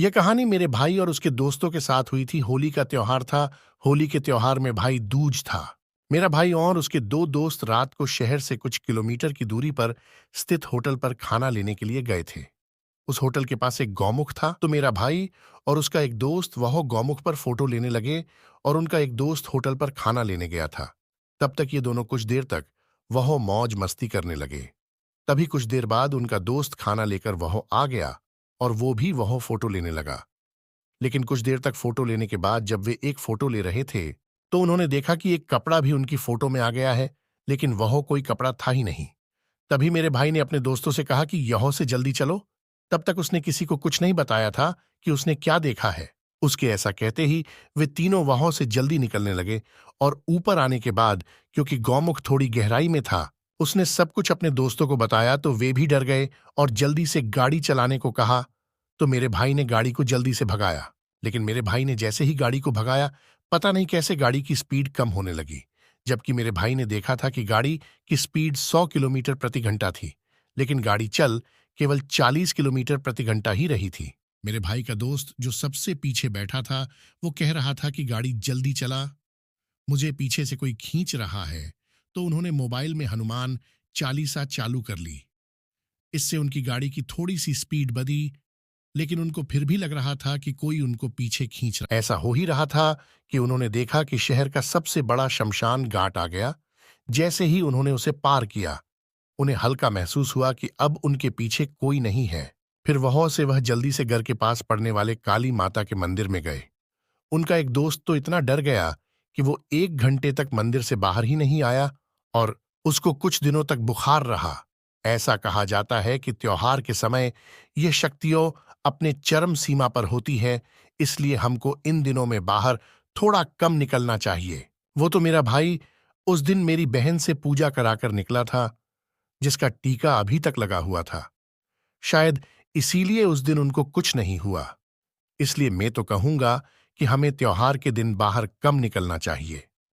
यह कहानी मेरे भाई और उसके दोस्तों के साथ हुई थी। होली का त्योहार था। होली के त्योहार में भाई दूज था। मेरा भाई और उसके दो दोस्त रात को शहर से कुछ किलोमीटर की दूरी पर स्थित होटल पर खाना लेने के लिए गए थे। उस होटल के पास एक गौमुख था, तो मेरा भाई और उसका एक दोस्त वह गौमुख पर फोटो लेने लगे और उनका एक दोस्त होटल पर खाना लेने गया था। तब तक ये दोनों कुछ देर तक वह मौज मस्ती करने लगे। तभी कुछ देर बाद उनका दोस्त खाना लेकर वह आ गया और वो भी वह फोटो लेने लगा। लेकिन कुछ देर तक फोटो लेने के बाद जब वे एक फोटो ले रहे थे, तो उन्होंने देखा कि एक कपड़ा भी उनकी फोटो में आ गया है, लेकिन वह कोई कपड़ा था ही नहीं। तभी मेरे भाई ने अपने दोस्तों से कहा कि यहों से जल्दी चलो। तब तक उसने किसी को कुछ नहीं बताया था कि उसने क्या देखा है। उसके ऐसा कहते ही वे तीनों वहां से जल्दी निकलने लगे और ऊपर आने के बाद, क्योंकि गौमुख थोड़ी गहराई में था, उसने सब कुछ अपने दोस्तों को बताया तो वे भी डर गए और जल्दी से गाड़ी चलाने को कहा। तो मेरे भाई ने गाड़ी को जल्दी से भगाया। लेकिन मेरे भाई ने जैसे ही गाड़ी को भगाया, पता नहीं कैसे गाड़ी की स्पीड कम होने लगी, जबकि मेरे भाई ने देखा था कि गाड़ी की स्पीड 100 किलोमीटर प्रति घंटा थी, लेकिन गाड़ी चल केवल 40 किलोमीटर प्रति घंटा ही रही थी। मेरे भाई का दोस्त जो सबसे पीछे बैठा था, वो कह रहा था कि गाड़ी जल्दी चला, मुझे पीछे से कोई खींच रहा है। तो उन्होंने मोबाइल में हनुमान चालीसा चालू कर ली। इससे उनकी गाड़ी की थोड़ी सी स्पीड बढ़ी, लेकिन उनको फिर भी लग रहा था कि कोई उनको पीछे खींच रहा। ऐसा हो ही रहा था कि उन्होंने देखा कि शहर का सबसे बड़ा शमशान घाट आ गया। जैसे ही उन्होंने उसे पार किया, उन्हें हल्का महसूस हुआ कि अब उनके पीछे कोई नहीं है। फिर वह जल्दी से घर के पास पड़ने वाले काली माता के मंदिर में गए। उनका एक दोस्त तो इतना डर गया कि वो 1 घंटे तक मंदिर से बाहर ही नहीं आया और उसको कुछ दिनों तक बुखार रहा। ऐसा कहा जाता है कि त्योहार के समय ये शक्तियों अपने चरम सीमा पर होती है, इसलिए हमको इन दिनों में बाहर थोड़ा कम निकलना चाहिए। वो तो मेरा भाई उस दिन मेरी बहन से पूजा कराकर निकला था, जिसका टीका अभी तक लगा हुआ था। शायद इसीलिए उस दिन उनको कुछ नहीं हुआ। इसलिए मैं तो कहूंगा कि हमें त्योहार के दिन बाहर कम निकलना चाहिए।